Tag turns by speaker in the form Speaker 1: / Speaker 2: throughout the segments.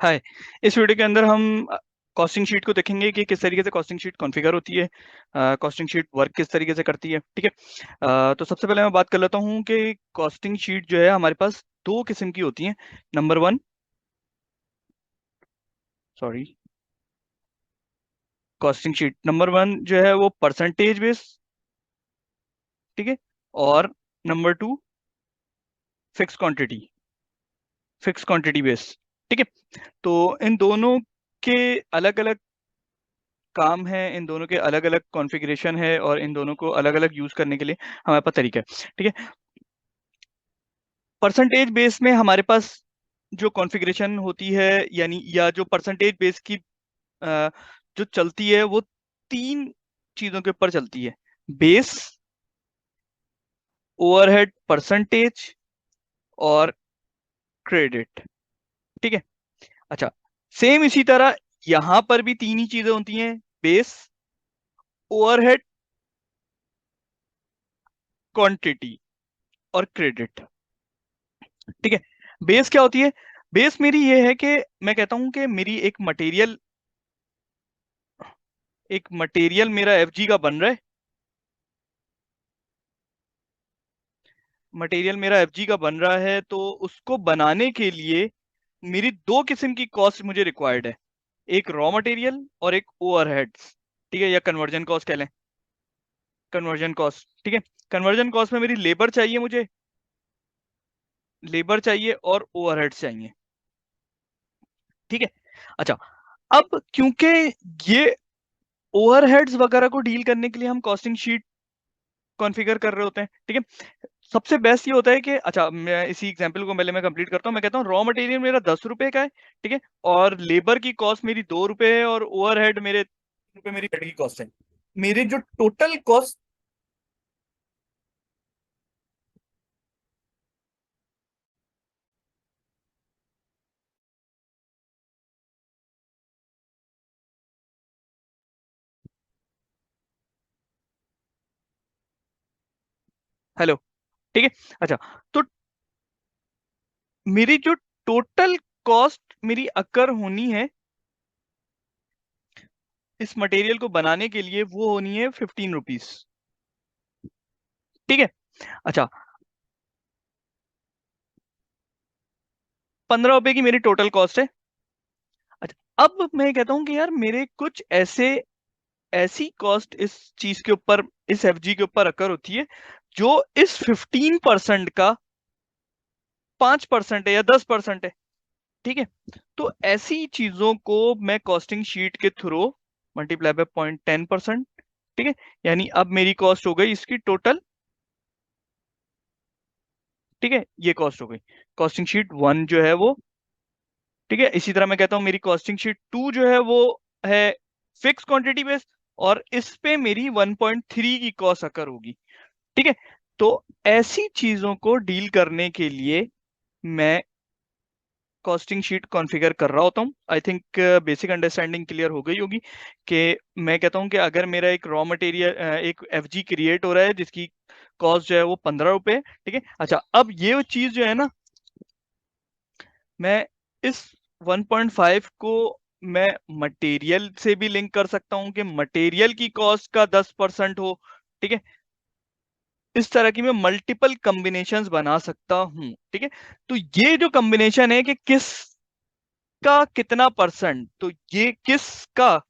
Speaker 1: हाय। इस वीडियो के अंदर हम कॉस्टिंग शीट को देखेंगे कि किस तरीके से कॉस्टिंग शीट कॉन्फ़िगर होती है, कॉस्टिंग शीट वर्क किस तरीके से करती है। ठीक है। तो सबसे पहले मैं बात कर लेता हूँ कि कॉस्टिंग शीट जो है हमारे पास दो किस्म की होती हैं। Number one, sorry, costing sheet number one जो है वो परसेंटेज बेस, ठीक है, और number two fix quantity, fix quantity base. ठीक है। तो इन दोनों के अलग अलग काम है, इन दोनों के अलग अलग कॉन्फ़िगरेशन है और इन दोनों को अलग अलग यूज करने के लिए हमारे पास तरीका है। ठीक है। परसेंटेज बेस में हमारे पास जो कॉन्फ़िगरेशन होती है, यानी या जो परसेंटेज बेस की अ, जो चलती है वो तीन चीजों के ऊपर चलती है: बेस, ओवरहेड परसेंटेज और क्रेडिट। ठीक है। अच्छा, सेम इसी तरह यहां पर भी तीन ही चीजें होती हैं: बेस, ओवरहेड, क्वांटिटी और क्रेडिट। ठीक है। बेस क्या होती है? बेस मेरी ये है कि मैं कहता हूं कि मेरी एक मटेरियल मेरा एफजी का बन रहा है, मटेरियल मेरा एफजी का बन रहा है, तो उसको बनाने के लिए मेरी दो किस्म की कॉस्ट मुझे रिक्वायर्ड है: एक रॉ मटेरियल और एक ओवरहेड्स। ठीक है, या कन्वर्जन कॉस्ट कह लें, कन्वर्जन कॉस्ट। ठीक है। कन्वर्जन कॉस्ट में मेरी लेबर चाहिए, मुझे लेबर चाहिए और ओवरहेड्स चाहिए। ठीक है। अच्छा, अब क्योंकि ये ओवरहेड्स वगैरह को डील करने के लिए हम कॉस्टिंग शीट कॉन्फ़िगर कर रहे होते हैं। ठीक है। सबसे बेस्ट ये होता है कि अच्छा, मैं इसी एग्जांपल को पहले मैं कंप्लीट करता हूँ। मैं कहता हूँ रॉ मटेरियल मेरा 10 रुपए का है, ठीक है, और लेबर की कॉस्ट मेरी 2 रुपए है और ओवरहेड मेरे 3 रुपए मेरी हेड की कॉस्ट है। मेरे जो टोटल कॉस्ट, हेलो, ठीक है। अच्छा, तो मेरी जो टोटल कॉस्ट मेरी अकर होनी है इस मटेरियल को बनाने के लिए, वो होनी है 15 रुपीज। ठीक है। अच्छा, 15 रुपए की मेरी टोटल कॉस्ट है। अच्छा, अब मैं कहता हूँ कि यार मेरे कुछ ऐसी कॉस्ट इस चीज के ऊपर, इस एफजी के ऊपर अकर होती है जो इस 15% का 5% है या 10% है। ठीक है। तो ऐसी चीजों को मैं कॉस्टिंग शीट के थ्रू मल्टीप्लाई बाय 0.10%, ठीक है, यानी अब मेरी कॉस्ट हो गई इसकी टोटल। ठीक है, ये कॉस्ट हो गई कॉस्टिंग शीट वन जो है वो। ठीक है। इसी तरह मैं कहता हूं मेरी कॉस्टिंग शीट टू जो है वो है फिक्स क्वांटिटी बेस, और इस पे मेरी 1.3 की कॉस्ट अकर होगी। ठीक है। तो ऐसी चीजों को डील करने के लिए मैं कॉस्टिंग शीट कॉन्फ़िगर कर रहा होता हूँ। I think basic understanding clear हो गई होगी कि मैं कहता हूँ कि अगर मेरा एक रॉ मटेरियल, एक एफजी क्रिएट हो रहा है जिसकी कॉस्ट जो है वो 15 रुपए है। ठीक है। अच्छा, अब ये चीज जो है ना, मैं इस 1.5 को मैं मटेरियल से भी लिंक कर सकता हूं कि मटेरियल की कॉस्ट का 10% हो। ठीक है। इस तरह की मैं मल्टीपल कॉम्बिनेशंस बना सकता हूं। ठीक है। तो ये जो कॉम्बिनेशन है कि किस का कितना परसेंट, तो ये किसका,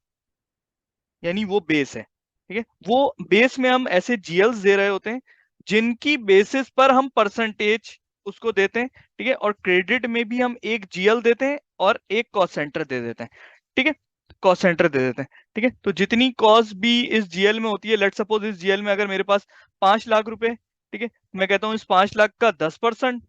Speaker 1: यानी वो बेस है। ठीक है। वो बेस में हम ऐसे जीएल्स दे रहे होते हैं जिनकी बेसिस पर हम परसेंटेज उसको देते हैं। ठीक है। और क्रेडिट में भी हम एक जीएल देते हैं और एक कॉस्ट सेंटर दे देते हैं। ठीक है, कॉस्ट सेंटर दे देते हैं। ठीक है। तो जितनी कॉस्ट भी इस जीएल में होती है, लेट सपोज इस जीएल में अगर मेरे पास 5 लाख रुपए, ठीक है, मैं कहता हूं इस 5 लाख का 10%,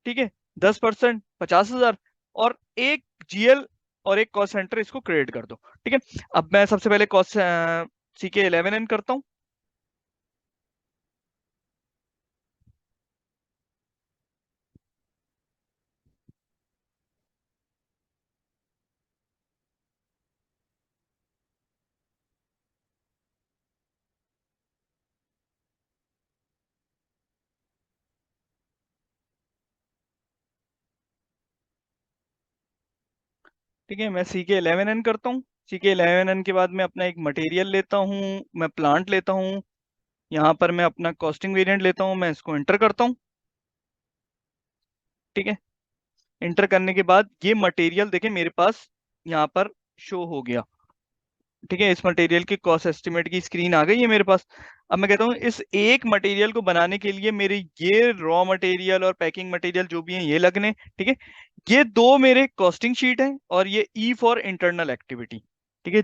Speaker 1: ठीक है, 10% 50,000, और एक जीएल और एक कॉस्ट सेंटर इसको क्रिएट कर दो। ठीक है। अब मैं सबसे पहले कॉस्ट सीके 11 एन करता हूँ। ठीक है, मैं CK11N करता हूँ। CK11N के बाद मैं अपना एक मटेरियल लेता हूँ, मैं प्लांट लेता हूँ। यहाँ पर मैं अपना कॉस्टिंग वेरिएंट लेता हूँ, मैं इसको एंटर करता हूँ। ठीक है, एंटर करने के बाद ये मटेरियल देखें मेरे पास यहाँ पर शो हो गया। ठीक है, इस मटेरियल की कॉस्ट एस्टिमेट की स्क्रीन आ गई है मेरे पास। अब मैं कहता हूँ इस एक मटेरियल को बनाने के लिए मेरे ये रॉ मटेरियल और पैकिंग मटेरियल जो भी हैं ये लगने। ठीक है, ये दो मेरे कॉस्टिंग शीट है और ये ई फॉर इंटरनल एक्टिविटी। ठीक है,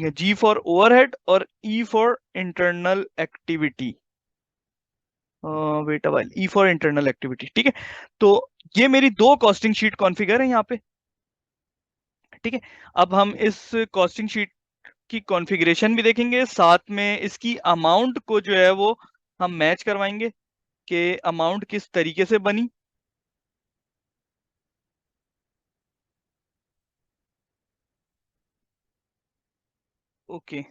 Speaker 1: जी फॉर ओवरहेड और E for internal activity. Wait a while, E for internal activity. ठीक है, तो ये मेरी दो कॉस्टिंग शीट कॉन्फ़िगर है यहाँ पे। ठीक है, अब हम इस कॉस्टिंग शीट की कॉन्फ़िगरेशन भी देखेंगे, साथ में इसकी अमाउंट को जो है वो हम मैच करवाएंगे कि अमाउंट किस तरीके से बनी। ओके,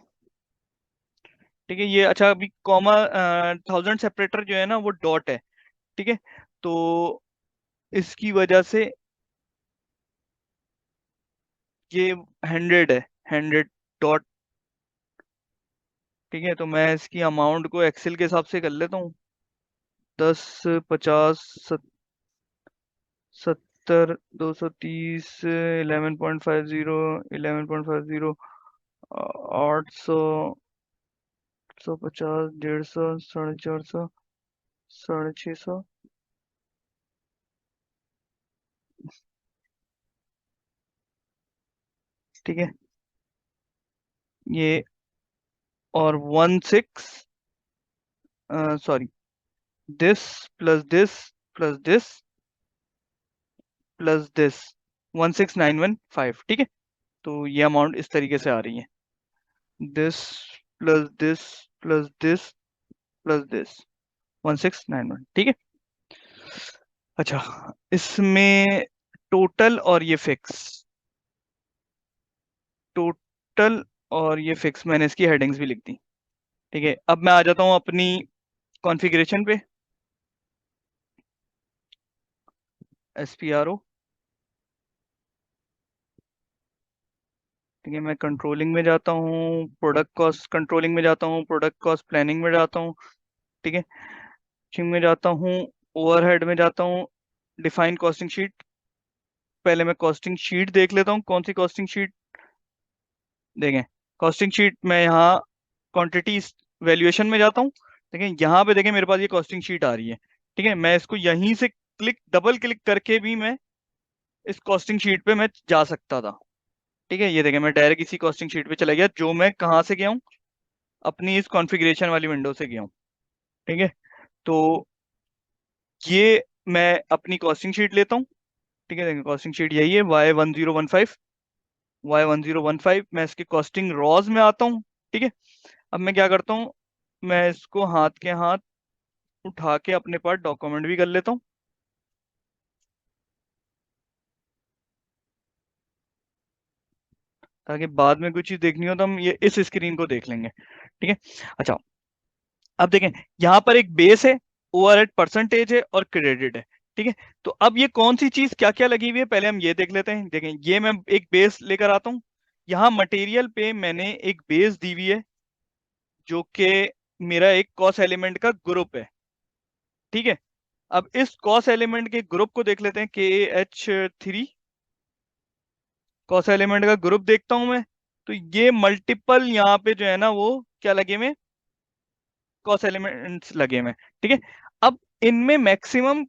Speaker 1: ठीक है, ये अच्छा अभी कॉमा 1000 सेपरेटर जो है ना वो डॉट है। ठीक है, तो इसकी वजह से ये 100 है, 100 डॉट। ठीक है, तो मैं इसकी अमाउंट को एक्सेल के हिसाब से कर लेता हूँ। 10, 50, 70, 230, 11.50, 11.50, 800, 150, 150, 450, 650। ठीक है, ये और 16, sorry, this plus this plus this plus this, 16915। ठीक है, तो ये अमाउंट इस तरीके से आ रही है, this plus this plus this plus this, 1691। ठीक है, अच्छा, इसमें टोटल और ये फिक्स, टोटल और ये फिक्स मैंने इसकी हेडिंग्स भी लिख दी। ठीक है, अब मैं आ जाता हूँ अपनी कॉन्फ़िगरेशन पे। SPRO। ठीक है, मैं कंट्रोलिंग में जाता हूँ, प्रोडक्ट कॉस्ट कंट्रोलिंग में जाता हूँ, प्रोडक्ट कॉस्ट प्लानिंग में जाता हूँ। ठीक है, में जाता हूँ, ओवरहेड में जाता हूँ, डिफाइन कॉस्टिंग शीट। पहले मैं कॉस्टिंग शीट देख लेता हूँ, कौन सी कॉस्टिंग शीट देखें। कॉस्टिंग शीट में यहाँ क्वांटिटी वैल्यूएशन में जाता हूँ। देखें यहाँ पे, देखें मेरे पास ये कॉस्टिंग शीट आ रही है। ठीक है, मैं इसको यहीं से डबल क्लिक करके भी मैं इस कॉस्टिंग शीट पे मैं जा सकता था। ठीक है, ये देखें मैं डायरेक्ट इसी कॉस्टिंग शीट पे चला गया जो मैं कहाँ से गया हूँ, अपनी इस कॉन्फ़िगरेशन वाली विंडो से गया हूँ। ठीक है, तो ये मैं अपनी कॉस्टिंग शीट लेता हूँ। ठीक है, देखिए कॉस्टिंग शीट यही है, Y1015। Y1015 मैं इसके कॉस्टिंग रॉज में आता हूँ। ठीक है, अब मैं क्या करता हूँ, मैं इसको हाथ के हाथ उठा के अपने पास डॉक्यूमेंट भी कर लेता हूँ, ताकि बाद में कोई चीज देखनी हो तो हम ये इस स्क्रीन को देख लेंगे। ठीक है, अच्छा, अब देखें यहाँ पर एक बेस है, ओवरहेड परसेंटेज है और क्रेडिट है। ठीक है, तो अब ये कौन सी चीज क्या क्या लगी हुई है पहले हम ये देख लेते हैं। देखें, ये मैं एक बेस लेकर आता हूँ, यहाँ मटेरियल पे मैंने एक बेस दी हुई है जो कि मेरा एक कॉस्ट एलिमेंट का ग्रुप है। ठीक है, अब इस कॉस्ट एलिमेंट के ग्रुप को देख लेते हैं, KH3 कॉस्ट एलिमेंट का ग्रुप देखता हूं मैं। तो ये मल्टीपल यहाँ पे जो है ना वो क्या लगे हुए, कॉस्ट एलिमेंट्स लगे हुए। ठीक है, अब इनमें मैक्सिमम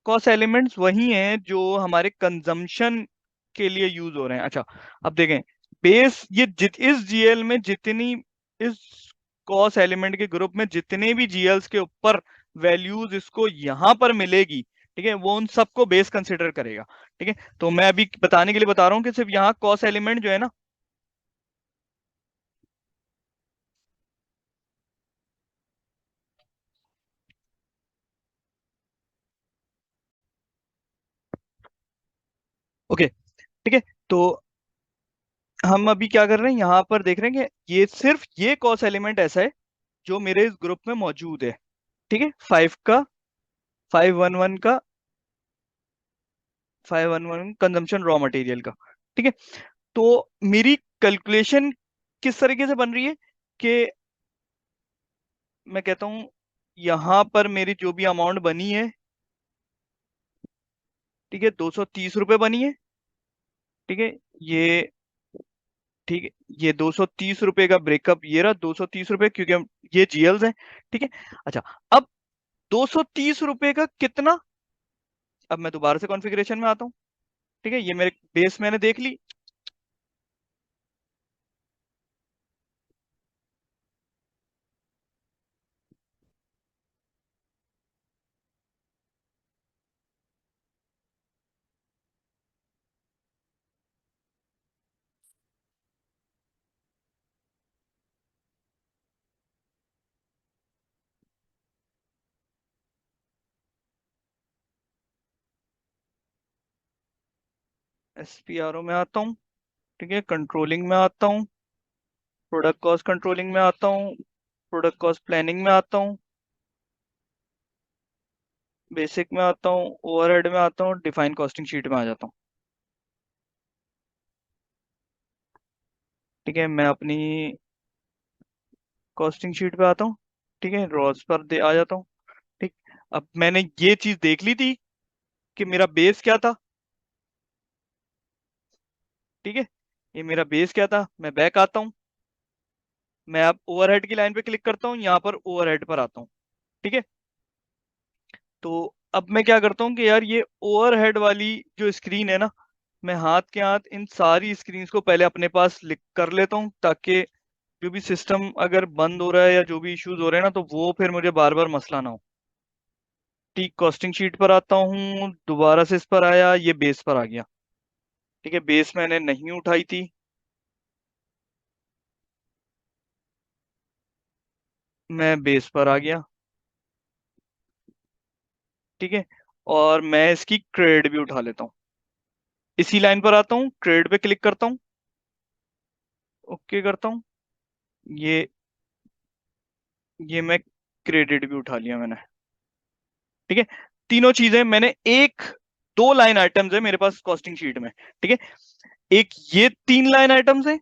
Speaker 1: कॉस्ट एलिमेंट्स वही हैं जो हमारे कंजम्पशन के लिए यूज हो रहे हैं। अच्छा, अब देखें बेस ये इस जीएल में जितनी, इस कॉस्ट एलिमेंट के ग्रुप में जितने भी जीएल्स के ऊपर वैल्यूज इसको यहां पर मिलेगी, ठीक है, वो उन सबको बेस कंसिडर करेगा। ठीक है, तो मैं अभी बताने के लिए बता रहा हूँ कि सिर्फ यहाँ कॉस्ट एलिमेंट जो है ना, ओके, ठीक है, तो हम अभी क्या कर रहे हैं, यहाँ पर देख रहे हैं कि ये सिर्फ ये कॉस्ट एलिमेंट ऐसा है जो मेरे इस ग्रुप में मौजूद है। ठीक है, 5 का 511 का 511 कंजम्पशन रॉ मटेरियल का। ठीक है, तो मेरी कैलकुलेशन किस तरीके से बन रही है कि मैं कहता हूं यहां पर मेरी जो भी अमाउंट बनी है, ठीक है, 230 रुपए बनी है। ठीक है, ये ठीक है, ये 230 रुपए का ब्रेकअप ये रहा 230 रुपए, क्योंकि हम ये जीएल्स हैं। ठीक है, अच्छा, अब 230 रुपए का कितना, अब मैं दोबारा से कॉन्फ़िगरेशन में आता हूँ। ठीक है, ये मेरे बेस मैंने देख ली। एसपीआरओ में आता हूँ। ठीक है, कंट्रोलिंग में आता हूँ, प्रोडक्ट कॉस्ट कंट्रोलिंग में आता हूँ, प्रोडक्ट कॉस्ट प्लानिंग में आता हूँ, बेसिक में आता हूँ, ओवरहेड में आता हूँ, डिफाइन कॉस्टिंग शीट में आ जाता हूँ। ठीक है, मैं अपनी कॉस्टिंग शीट पे आता हूँ। ठीक है, रॉस पर दे आ जाता हूँ। ठीक, अब मैंने ये चीज देख ली थी कि मेरा बेस क्या था। ठीक है, ये मेरा बेस क्या था, मैं बैक आता हूँ, मैं अब ओवरहेड की लाइन पे क्लिक करता हूँ, यहाँ पर ओवरहेड पर आता हूँ। ठीक है, तो अब मैं क्या करता हूँ कि यार ये ओवरहेड वाली जो स्क्रीन है ना, मैं हाथ के हाथ इन सारी स्क्रीन्स को पहले अपने पास लिख कर लेता हूँ, ताकि जो भी सिस्टम अगर बंद हो रहा है या जो भी इश्यूज हो रहे हैं ना, तो वो फिर मुझे बार बार मसला ना हो। ठीक, कॉस्टिंग शीट पर आता हूँ, दोबारा से इस पर आया, ये बेस पर आ गया। ठीक है, बेस मैंने नहीं उठाई थी, मैं बेस पर आ गया। ठीक है, और मैं इसकी क्रेडिट भी उठा लेता हूँ, इसी लाइन पर आता हूँ, क्रेडिट पे क्लिक करता हूँ, ओके करता हूँ, ये ये मैं क्रेडिट भी उठा लिया मैंने। ठीक है, तीनों चीजें मैंने एक, दो लाइन आइटम्स है मेरे पास कॉस्टिंग शीट में। ठीक है, एक ये 3 लाइन आइटम्स है,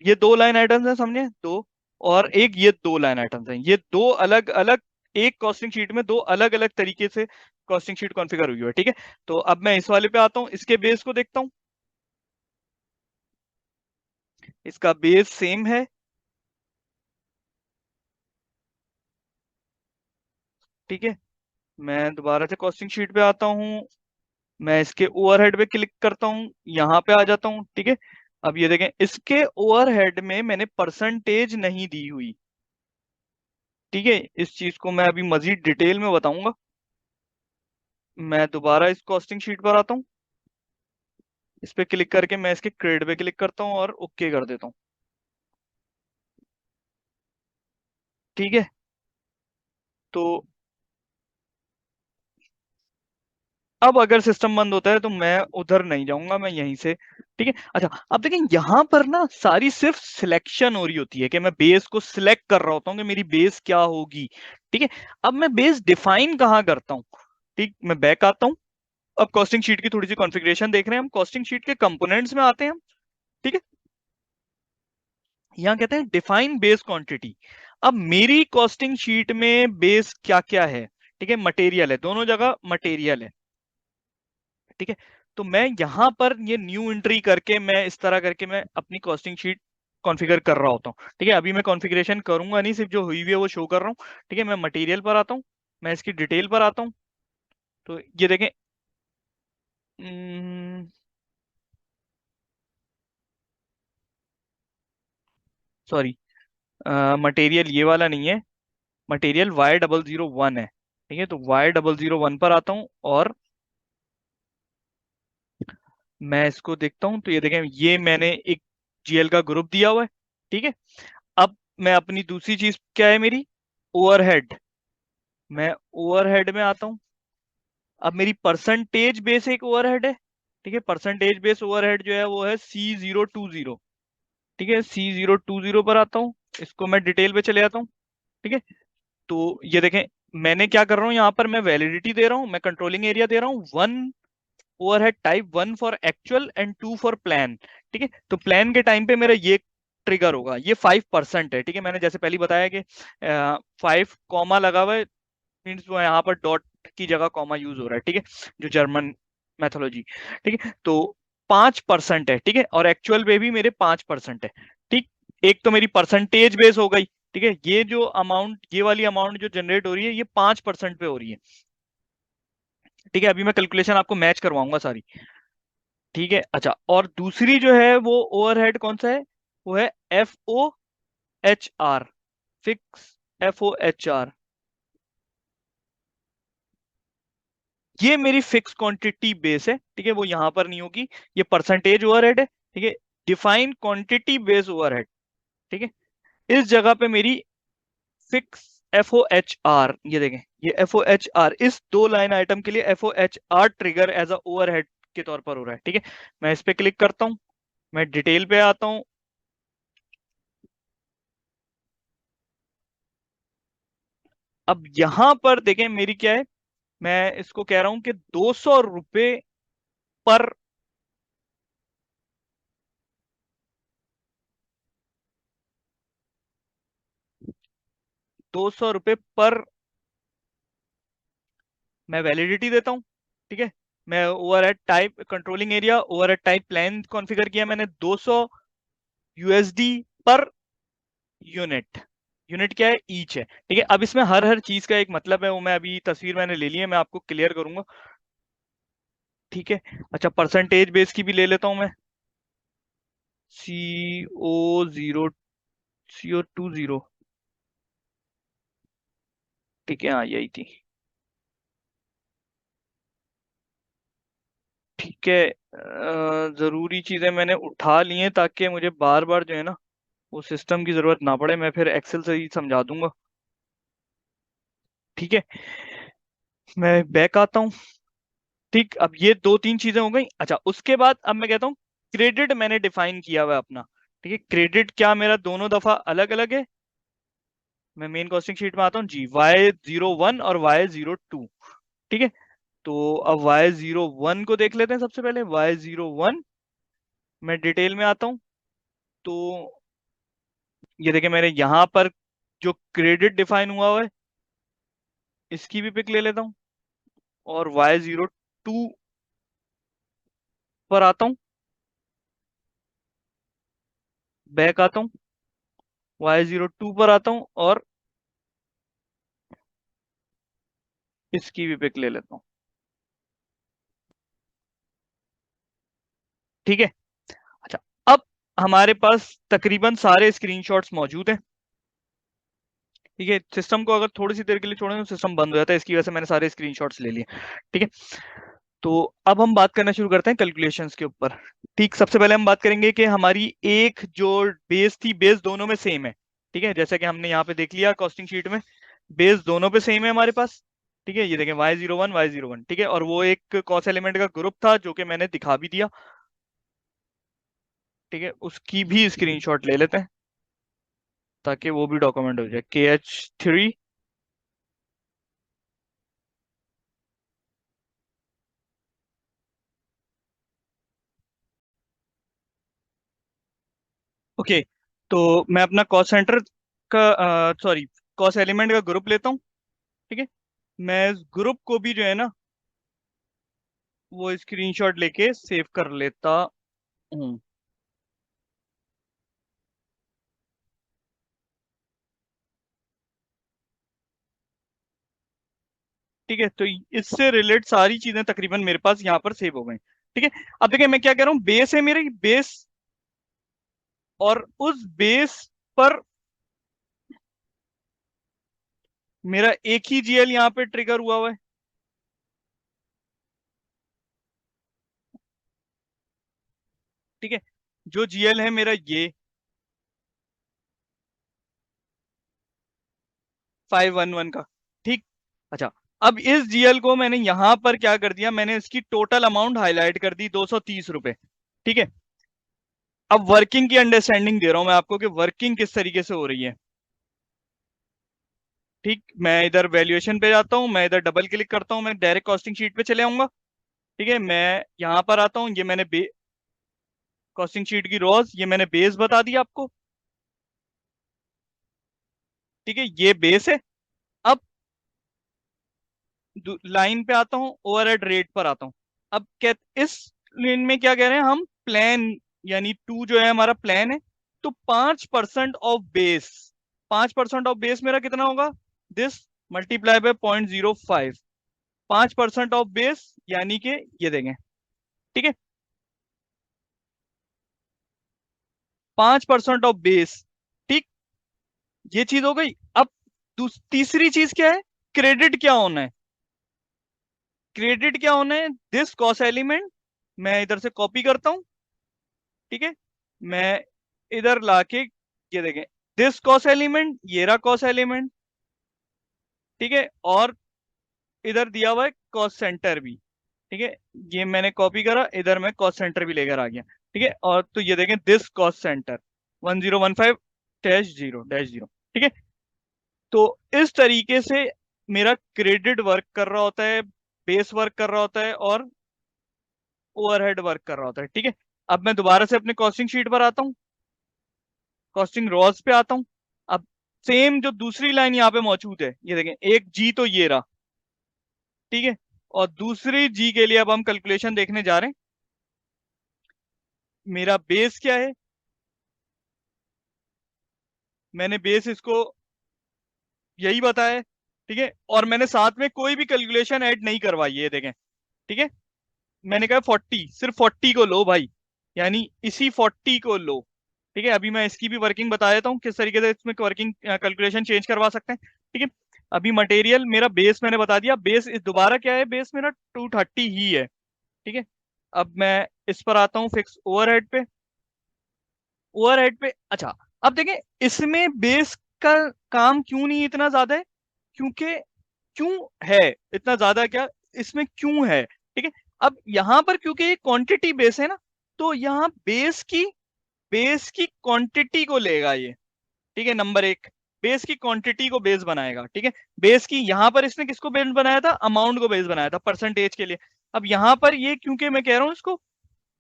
Speaker 1: ये 2 लाइन आइटम्स है, समझे, दो, और एक ये 2 लाइन आइटम्स हैं, ये दो अलग अलग, एक कॉस्टिंग शीट में दो अलग अलग तरीके से कॉस्टिंग शीट कॉन्फ़िगर हुई है। ठीक है, तो अब मैं इस वाले पे आता हूँ, इसके बेस को देखता हूँ, इसका बेस सेम है। ठीक है, मैं दोबारा से कॉस्टिंग शीट पे आता हूँ, मैं इसके ओवरहेड पे क्लिक करता हूँ, यहाँ पे आ जाता हूँ। ठीक है, अब ये देखें, इसके ओवरहेड में मैंने परसेंटेज नहीं दी हुई। ठीक है, इस चीज को मैं अभी मजीद डिटेल में बताऊंगा। मैं दोबारा इस कॉस्टिंग शीट पर आता हूँ, इस पे क्लिक करके मैं इसके क्रेडिट पे क्लिक करता हूँ और ओके कर देता हूँ। ठीक है, तो अब अगर सिस्टम बंद होता है तो मैं उधर नहीं जाऊंगा, मैं यहीं से। ठीक है, अच्छा, अब देखें यहाँ पर ना सारी सिर्फ सिलेक्शन हो रही होती है कि मैं बेस को सिलेक्ट कर रहा होता हूँ कि मेरी बेस क्या होगी। ठीक है, अब मैं बेस डिफाइन कहाँ करता हूँ। ठीक, मैं बैक आता हूँ, अब कॉस्टिंग शीट की थोड़ी सी कॉन्फ़िगरेशन देख रहे हैं हम, कॉस्टिंग शीट के कंपोनेंट्स में आते हैं हम। ठीक है, यहाँ कहते हैं डिफाइन बेस क्वांटिटी। अब मेरी कॉस्टिंग शीट में बेस क्या क्या है। ठीक है, मटेरियल है, दोनों जगह मटेरियल है। ठीक है, तो मैं यहां पर ये न्यू एंट्री करके मैं इस तरह करके मैं अपनी कॉस्टिंग शीट कॉन्फ़िगर कर रहा होता हूँ। ठीक है, अभी मैं कॉन्फ़िगरेशन करूंगा नहीं, सिर्फ जो हुई हुई है वो शो कर रहा हूँ। ठीक है, मैं मटेरियल पर आता हूँ, मैं इसकी डिटेल पर आता हूँ, तो ये देखें, सॉरी, मटेरियल ये वाला नहीं है, मटेरियल Y001 है। ठीक है, तो Y001 पर आता हूँ और मैं इसको देखता हूँ, तो ये देखें, ये मैंने एक जीएल का ग्रुप दिया हुआ है। ठीक है, अब मैं अपनी दूसरी चीज क्या है मेरी, ओवरहेड, मैं ओवरहेड में आता हूँ। अब मेरी परसेंटेज बेस एक ओवरहेड है। ठीक है, परसेंटेज बेस ओवरहेड जो है वो है C020। ठीक है, C020 पर आता हूँ, इसको मैं डिटेल पे चले जाता हूँ। ठीक है, तो ये देखें, मैंने क्या कर रहा हूँ, यहाँ पर मैं वैलिडिटी दे रहा हूँ, मैं कंट्रोलिंग एरिया दे रहा हूँ 1, overhead type 1 for actual and 2 for plan. ठीक है, तो प्लान के टाइम पे मेरा ये ट्रिगर होगा, ये 5% है। ठीक है, मैंने जैसे पहले बताया कि 5 कॉमा लगा हुआ है, मीन्स वो यहाँ पर डॉट की जगह कॉमा यूज हो रहा है। ठीक है, जो जर्मन मैथोलॉजी। ठीक है, तो 5% है। ठीक है, और एक्चुअल में भी मेरे 5% है। ठीक, एक तो मेरी परसेंटेज बेस हो गई। ठीक है, ये जो अमाउंट, ये वाली अमाउंट जो जनरेट हो रही है, ये 5% पे हो रही है। ठीक है, अभी मैं कैलकुलेशन आपको मैच करवाऊंगा सारी। ठीक है, अच्छा, और दूसरी जो है वो ओवरहेड कौन सा है, वो है FOHR, फिक्स FOHR। ये मेरी फिक्स क्वांटिटी बेस है। ठीक है, वो यहां पर नहीं होगी, ये परसेंटेज ओवरहेड है। ठीक है, डिफाइन क्वांटिटी बेस ओवरहेड। ठीक है, इस जगह पे मेरी फिक्स FOHR, ये देखें, ये FOHR इस 2 लाइन आइटम के लिए FOHR trigger as a overhead के तौर पर हो रहा है। ठीक है, मैं इस पे क्लिक करता हूं, मैं डिटेल पे आता हूं। अब यहां पर देखें मेरी क्या है, मैं इसको कह रहा हूं कि 200 रुपए पर, 200 रुपए पर, मैं वैलिडिटी देता हूं। ठीक है, मैं overhead type controlling area, overhead type plan configure किया मैंने 200 USD पर यूनिट। यूनिट क्या है, ईच है। ठीक है, अब इसमें हर हर चीज का एक मतलब है, वो मैं अभी तस्वीर मैंने ले ली है, मैं आपको क्लियर करूंगा। ठीक है, अच्छा, परसेंटेज बेस की भी ले लेता हूं मैं, CO0, CO20। ठीक है, हाँ यही थी। ठीक है, जरूरी चीजें मैंने उठा ली हैं ताकि मुझे बार बार जो है ना वो सिस्टम की जरूरत ना पड़े, मैं फिर एक्सेल से ही समझा दूंगा। ठीक है, मैं बैक आता हूँ। ठीक, अब ये 2-3 चीजें हो गई। अच्छा, उसके बाद अब मैं कहता हूँ क्रेडिट मैंने डिफाइन किया हुआ है अपना। ठीक है, क्रेडिट क्या मेरा दोनों दफा अलग अलग है। मैं मेन कॉस्टिंग शीट में आता हूँ जी, Y01 और Y02। ठीक है, तो अब Y01 को देख लेते हैं सबसे पहले। Y01, मैं डिटेल में आता हूँ, तो ये देखें मैंने यहाँ पर जो क्रेडिट डिफाइन हुआ हुआ है, इसकी भी पिक ले लेता हूँ, और Y02 पर आता हूँ, बैक आता हूँ, Y02 पर आता हूँ, और इसकी भी पिक ले लेता हूँ। ठीक है, अच्छा, अब हमारे पास तकरीबन सारे स्क्रीनशॉट्स मौजूद हैं। ठीक है, सिस्टम को अगर थोड़ी सी देर के लिए छोड़ें तो सिस्टम बंद हो जाता है, इसकी वजह से मैंने सारे स्क्रीनशॉट्स ले लिए। ठीक है, तो अब हम बात करना शुरू करते हैं कैलकुलेशंस के ऊपर। ठीक, सबसे पहले हम बात करेंगे कि हमारी एक जो बेस थी, बेस दोनों में सेम है। ठीक है, जैसा कि हमने यहाँ पे देख लिया कॉस्टिंग शीट में, बेस दोनों पे सेम है हमारे पास। ठीक है, ये देखें Y01 Y01। ठीक है, और वो एक कॉस्ट एलिमेंट का ग्रुप था जो कि मैंने दिखा भी दिया। ठीक है, उसकी भी स्क्रीनशॉट ले लेते हैं ताकि वो भी डॉक्यूमेंट हो जाए। KH3। ओके, तो मैं अपना कॉस्ट सेंटर का, सॉरी, कॉस्ट एलिमेंट का ग्रुप लेता हूँ। ठीक है, मैं इस ग्रुप को भी जो है ना वो स्क्रीनशॉट लेके सेव कर लेता हूँ। ठीक है, तो इससे रिलेट सारी चीजें तकरीबन मेरे पास यहाँ पर सेव हो गई। ठीक है, अब देखिए मैं क्या कह रहा हूँ, बेस है मेरी बेस, और उस बेस पर मेरा एक ही GL यहाँ पे ट्रिगर हुआ हुआ है। ठीक है, जो GL है मेरा ये 511 का। ठीक, अच्छा, अब इस GL को मैंने यहां पर क्या कर दिया, मैंने इसकी टोटल अमाउंट हाईलाइट कर दी, 230 रुपए। ठीक है, अब वर्किंग की अंडरस्टैंडिंग दे रहा हूं मैं आपको कि वर्किंग किस तरीके से हो रही है। ठीक, मैं इधर वैल्यूएशन पे जाता हूं, मैं इधर डबल क्लिक करता हूं, मैं डायरेक्ट कॉस्टिंग शीट पे चले आऊंगा। ठीक है, मैं यहां पर आता हूँ, ये मैंने कॉस्टिंग शीट की रॉज, ये मैंने बेस बता दिया आपको। ठीक है, ये बेस है। अब लाइन पे आता हूँ, ओवरहेड रेट पर आता हूँ। अब क्या इस लाइन में क्या कह रहे हैं हम, प्लान, यानी टू जो है हमारा प्लान है। तो 5% ऑफ बेस, 5% ऑफ बेस मेरा कितना होगा, this multiply by 0.05, 5% of base यानी कि ये देंगे। ठीक है, 5% ऑफ बेस। ठीक, ये चीज हो गई। अब तीसरी चीज क्या है, क्रेडिट क्या होना है, क्रेडिट क्या होना है, दिस कॉस्ट एलिमेंट मैं इधर से कॉपी करता हूं। ठीक है, मैं इधर लाके ये देखें, दिस कॉस्ट एलिमेंट, ये रहा कॉस्ट एलिमेंट। ठीक है, और इधर दिया हुआ है कॉस्ट सेंटर भी। ठीक है, ये मैंने कॉपी करा, इधर मैं कॉस्ट सेंटर भी लेकर आ गया। ठीक है, और तो ये देखें, दिस कॉस्ट सेंटर 1015-0-0। ठीक है, तो इस तरीके से मेरा क्रेडिट वर्क कर रहा होता है, बेस वर्क कर रहा होता है, और ओवरहेड वर्क कर रहा होता है। ठीक है, अब मैं दोबारा से अपने कॉस्टिंग शीट पर आता हूँ, कॉस्टिंग रॉज पे आता हूँ। अब सेम जो दूसरी लाइन यहाँ पे मौजूद है, ये देखें, एक जी तो ये रहा। ठीक है, और दूसरी जी के लिए अब हम कैलकुलेशन देखने जा रहे हैं। मेरा बेस क्या है, मैंने बेस इसको यही बताया है। ठीक है, और मैंने साथ में कोई भी कैलकुलेशन ऐड नहीं करवाई है, ये देखें। ठीक है, मैंने कहा 40, सिर्फ 40 को लो भाई, यानी इसी 40 को लो। ठीक है, अभी मैं इसकी भी वर्किंग बता देता हूँ, किस तरीके से इसमें वर्किंग कैलकुलेशन चेंज करवा सकते हैं। ठीक है, अभी मटेरियल मेरा बेस मैंने बता दिया, बेस इस दोबारा क्या है, बेस मेरा 230 ही है। ठीक है, अब मैं इस पर आता हूँ, फिक्स ओवरहेड पे। ओवरहेड पे, अच्छा, अब देखें, इसमें बेस का काम क्यों नहीं इतना ज्यादा है, क्योंकि क्यों है इतना ज्यादा, क्या इसमें क्यों है। ठीक है, अब यहां पर क्योंकि ये क्वांटिटी बेस है ना, तो यहाँ बेस की क्वांटिटी को लेगा ये। ठीक है, नंबर एक, बेस की क्वांटिटी को बेस बनाएगा। ठीक है, बेस की, यहां पर इसने किसको बेस बनाया था, अमाउंट को बेस बनाया था परसेंटेज के लिए। अब यहां पर ये क्योंकि मैं कह रहा हूं इसको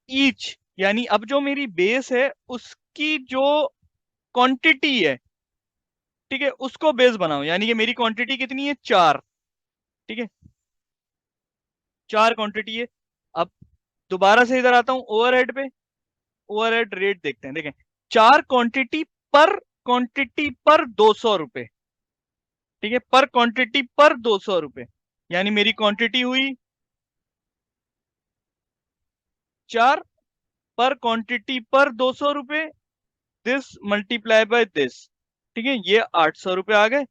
Speaker 1: ईच, यानी अब जो मेरी बेस है उसकी जो क्वांटिटी है, ठीक है, उसको बेस बनाओ, यानी कि मेरी क्वांटिटी कितनी है, 4। ठीक है, 4 क्वांटिटी है। अब दोबारा से इधर आता हूं, ओवरहेड पे, ओवरहेड रेट देखते हैं। देखें, 4 क्वांटिटी पर 200 रुपए। ठीक है, पर क्वांटिटी पर 200 रुपए, यानी मेरी क्वांटिटी हुई 4, पर क्वांटिटी पर 200 रुपए, दिस मल्टीप्लाई बाय दिस। ठीक है, ये 800 रुपए आ गए।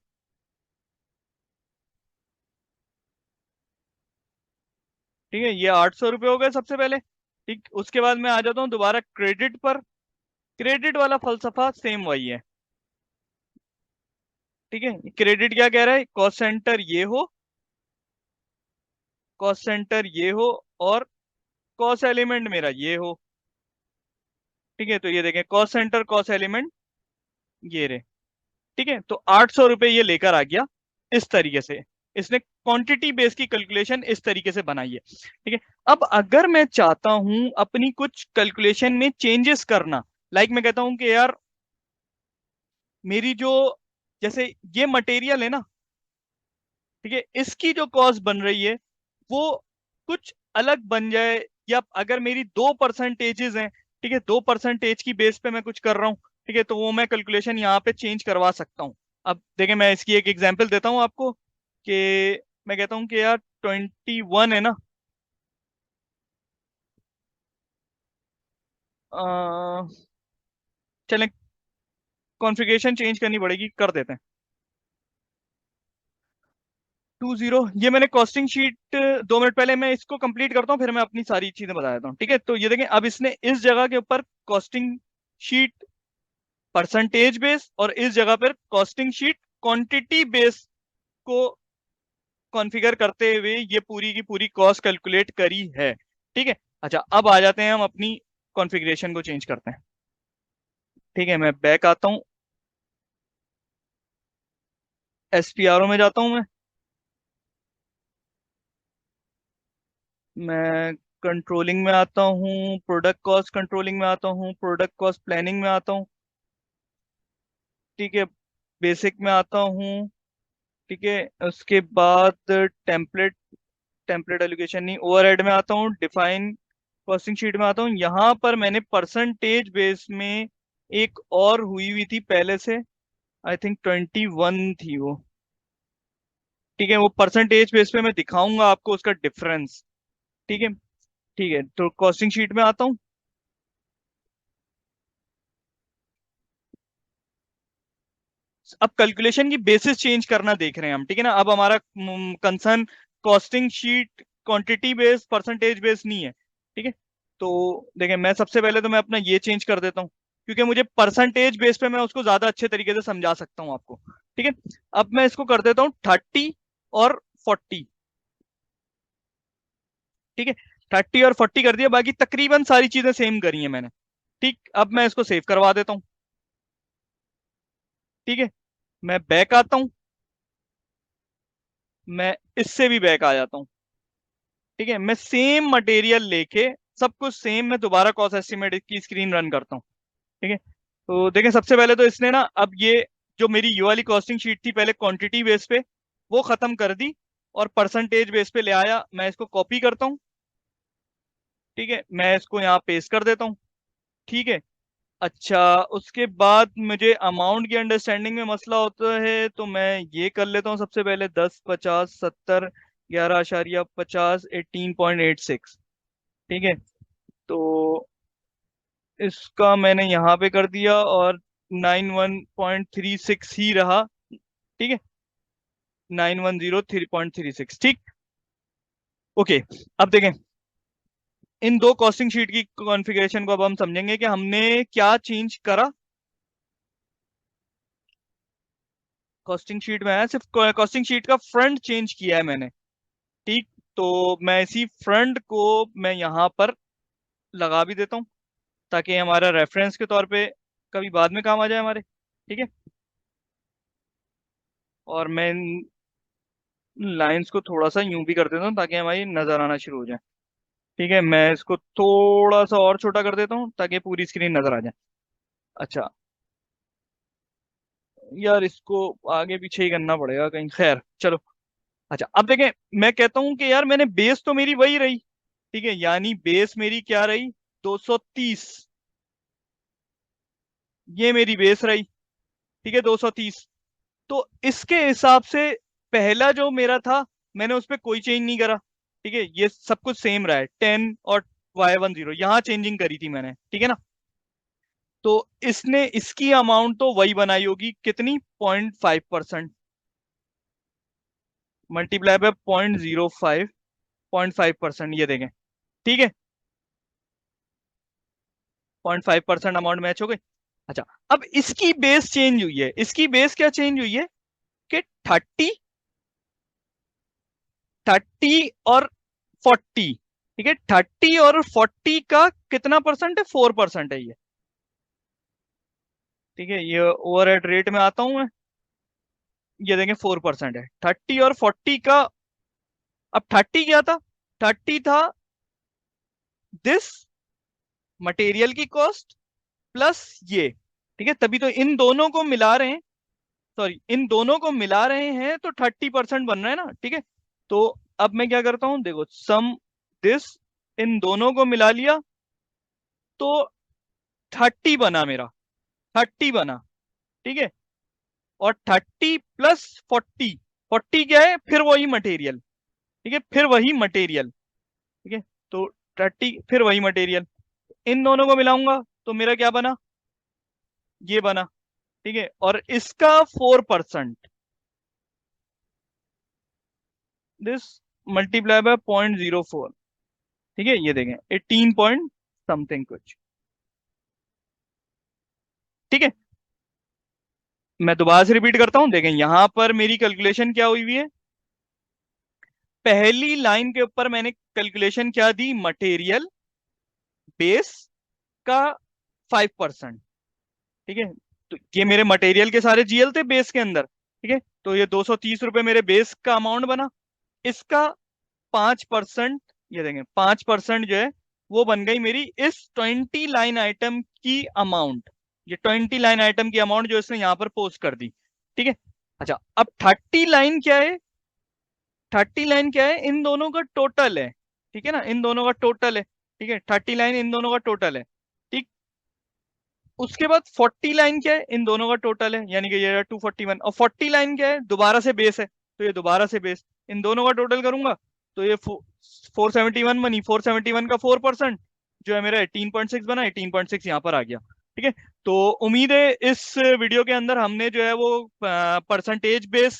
Speaker 1: ठीक है, ये 800 रुपये हो गए सबसे पहले। ठीक, उसके बाद मैं आ जाता हूँ दोबारा क्रेडिट पर। क्रेडिट वाला फलसफा सेम वही है। ठीक है, क्रेडिट क्या कह रहा है, कॉस्ट सेंटर ये हो, कॉस्ट सेंटर ये हो, और कॉस्ट एलिमेंट मेरा ये हो। ठीक है, तो ये देखें, कॉस्ट सेंटर कॉस्ट एलिमेंट ये रहे। ठीक है, तो 800 रुपये ये लेकर आ गया। इस तरीके से इसने क्वांटिटी बेस की कैलकुलेशन इस तरीके से बनाई है। ठीक है, अब अगर मैं चाहता हूं अपनी कुछ कैलकुलेशन में चेंजेस करना, लाइक मैं कहता हूं कि यार मेरी जो, जैसे ये मटेरियल है ना, ठीक है, इसकी जो कॉस्ट बन रही है वो कुछ अलग बन जाए, या अगर मेरी 2 परसेंटेजेस हैं, ठीक है, 2 परसेंटेज की बेस पे मैं कुछ कर रहा हूँ, ठीक है, तो वो मैं कैलकुलेशन यहाँ पे चेंज करवा सकता हूँ। अब देखिए, मैं इसकी एक एग्जांपल देता हूँ आपको, कि मैं कहता हूँ कि यार 21 है ना, चलें, कॉन्फ़िगरेशन चेंज करनी पड़ेगी, कर देते हैं 20। ये मैंने कॉस्टिंग शीट, 2 मिनट पहले मैं इसको कंप्लीट करता हूँ, फिर मैं अपनी सारी चीजें बता देता हूँ। ठीक है, तो ये देखें, अब इसने इस जगह के ऊपर कॉस्टिंग शीट परसेंटेज बेस, और इस जगह पर कॉस्टिंग शीट क्वांटिटी बेस को कॉन्फ़िगर करते हुए ये पूरी की पूरी कॉस्ट कैलकुलेट करी है। ठीक है, अच्छा, अब आ जाते हैं हम अपनी कॉन्फ़िगरेशन को चेंज करते हैं। ठीक है, मैं बैक आता हूँ, एसपीआरओ में जाता हूँ मैं। मैं कंट्रोलिंग में आता हूँ, प्रोडक्ट कॉस्ट कंट्रोलिंग में आता हूँ, प्रोडक्ट कॉस्ट प्लानिंग में आता हूँ। ठीक है, बेसिक में आता हूँ। ठीक है, उसके बाद टेम्पलेट, टेम्पलेट एलोकेशन नहीं, ओवरहेड में आता हूँ, डिफाइन कॉस्टिंग शीट में आता हूँ। यहाँ पर मैंने परसेंटेज बेस में एक और हुई हुई थी पहले से, आई थिंक 21 थी वो। ठीक है, वो परसेंटेज बेस पे मैं दिखाऊंगा आपको उसका डिफरेंस। ठीक है। ठीक है, तो कॉस्टिंग शीट में आता हूँ। अब कैलकुलेशन की बेसिस चेंज करना देख रहे हैं हम। ठीक है ना, अब हमारा concern costing sheet quantity base percentage base नहीं है। ठीक है, तो देखें, मैं सबसे पहले तो मैं अपना ये चेंज कर देता हूँ, क्योंकि मुझे परसेंटेज बेस पे मैं उसको ज्यादा अच्छे तरीके से समझा सकता हूँ आपको। ठीक है, अब मैं इसको कर देता हूँ 30 और 40। ठीक है, 30 और 40 कर दिया, बाकी तकरीबन सारी चीजें सेम करी है मैंने। ठीक, अब मैं इसको सेव करवा देता हूँ। ठीक है, मैं बैक आता हूँ, मैं इससे भी बैक आ जाता हूँ। ठीक है, मैं सेम मटेरियल लेके सब कुछ सेम, मैं दोबारा कॉस्ट एस्टिमेट की स्क्रीन रन करता हूँ। ठीक है, तो देखें, सबसे पहले तो इसने ना अब ये जो मेरी ये वाली कॉस्टिंग शीट थी पहले क्वांटिटी बेस पे, वो खत्म कर दी और परसेंटेज बेस पे ले आया। मैं इसको कॉपी करता हूँ। ठीक है, मैं इसको यहाँ पेस्ट कर देता हूँ। ठीक है, अच्छा, उसके बाद मुझे अमाउंट की अंडरस्टैंडिंग में मसला होता है, तो मैं ये कर लेता हूँ सबसे पहले 10, 50, 70, 11.50, 18.86। ठीक है, तो इसका मैंने यहाँ पे कर दिया और 91.36 ही रहा। ठीक है, 9103.36। ठीक, ओके। अब देखें, इन दो कॉस्टिंग शीट की कॉन्फ़िगरेशन को अब हम समझेंगे कि हमने क्या चेंज करा। कॉस्टिंग शीट में है, सिर्फ कॉस्टिंग शीट का फ्रंट चेंज किया है मैंने। ठीक, तो मैं इसी फ्रंट को मैं यहाँ पर लगा भी देता हूँ, ताकि हमारा रेफरेंस के तौर पे कभी बाद में काम आ जाए हमारे। ठीक है, और मैं इन लाइंस को थोड़ा सा यूं भी कर देता हूँ ताकि हमारी नजर आना शुरू हो जाए। ठीक है, मैं इसको थोड़ा सा और छोटा कर देता हूँ ताकि पूरी स्क्रीन नजर आ जाए। अच्छा, यार इसको आगे पीछे ही करना पड़ेगा कहीं, खैर चलो। अच्छा, अब देखें, मैं कहता हूँ कि यार मैंने बेस तो मेरी वही रही। ठीक है, यानी बेस मेरी क्या रही, 230। ये मेरी बेस रही। ठीक है, 230। तो इसके हिसाब से पहला जो मेरा था, मैंने उस पर कोई चेंज नहीं करा। ठीक है, ये सब कुछ सेम रहा है, 10 और Y10, यहाँ चेंजिंग करी थी मैंने। ठीक है ना, तो इसने इसकी अमाउंट तो वही बनाई होगी, कितनी, 0.5%, मल्टीप्लाई बाय 0.05, 0.5%, ये देखें। ठीक है, 0.5% अमाउंट मैच हो गई। अच्छा, अब इसकी बेस चेंज हुई है। इसकी बेस क्या चेंज हुई है कि 30 और 40। ठीक है, 30 और 40 का कितना परसेंट है, 4% है ये। ठीक है, ये ओवरहेड रेट में आता हूं मैं, ये देखें 4% है 30 और 40 का। अब 30 क्या था, 30 था दिस मटेरियल की कॉस्ट प्लस ये। ठीक है, तभी तो इन दोनों को मिला रहे हैं, सॉरी, इन दोनों को मिला रहे हैं तो 30% बन रहा है ना। ठीक है, तो अब मैं क्या करता हूं, देखो, सम दिस, इन दोनों को मिला लिया तो 30 बना मेरा, 30 बना। ठीक है, और 30 प्लस 40, 40 क्या है, फिर वही मटेरियल। ठीक है, फिर वही मटेरियल। ठीक है, तो 30 फिर वही मटेरियल, इन दोनों को मिलाऊंगा तो मेरा क्या बना, ये बना। ठीक है, और इसका 4%, दिस मल्टीप्लाई बाय 0.04। ठीक है, ये देखें 18 पॉइंट समथिंग कुछ। ठीक है, मैं दोबारा से रिपीट करता हूं, देखें यहां पर मेरी कैलकुलेशन क्या हुई हुई है। पहली लाइन के ऊपर मैंने कैलकुलेशन क्या दी, मटेरियल बेस का 5%। ठीक है, तो ये मेरे मटेरियल के सारे जीएल थे बेस के अंदर। ठीक है, तो ये 230 रुपए मेरे बेस का अमाउंट बना। इसका 5% ये देखें 5% जो है वो बन गई मेरी इस 20 लाइन आइटम की अमाउंट। ये 20 लाइन आइटम की अमाउंट जो इसने यहाँ पर पोस्ट कर दी, ठीक है। अच्छा, अब 30 लाइन क्या है? 30 लाइन क्या है? इन दोनों का टोटल है, ठीक है ना, इन दोनों का टोटल है, ठीक है। 30 लाइन इन दोनों का टोटल है, ठीक। उसके बाद 40 लाइन क्या है? इन दोनों का टोटल है, यानी कि ये 241। और 40 लाइन क्या है? दोबारा से बेस है, तो ये दोबारा से बेस, इन दोनों का टोटल करूंगा तो ये 471 बनी। 471 का 4% जो है मेरा 18.6 बना, 18.6 यहाँ पर आ गया, ठीक है। तो उम्मीद है इस वीडियो के अंदर हमने जो है वो percentage base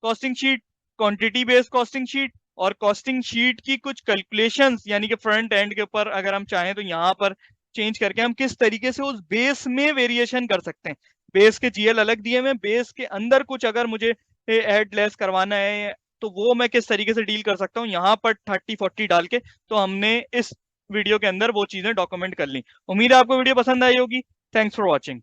Speaker 1: costing sheet, quantity based costing sheet और कॉस्टिंग शीट की कुछ कैलकुलेशंस, यानी कि फ्रंट एंड के ऊपर अगर हम चाहें तो यहाँ पर चेंज करके हम किस तरीके से उस बेस में वेरिएशन कर सकते हैं। बेस के जीएल अलग दिए हुए, बेस के अंदर कुछ अगर मुझे ऐड लेस करवाना है तो वो मैं किस तरीके से डील कर सकता हूँ यहाँ पर 30-40 डाल के। तो हमने इस वीडियो के अंदर वो चीजें डॉक्यूमेंट कर ली। उम्मीद है आपको वीडियो पसंद आई होगी। Thanks for watching.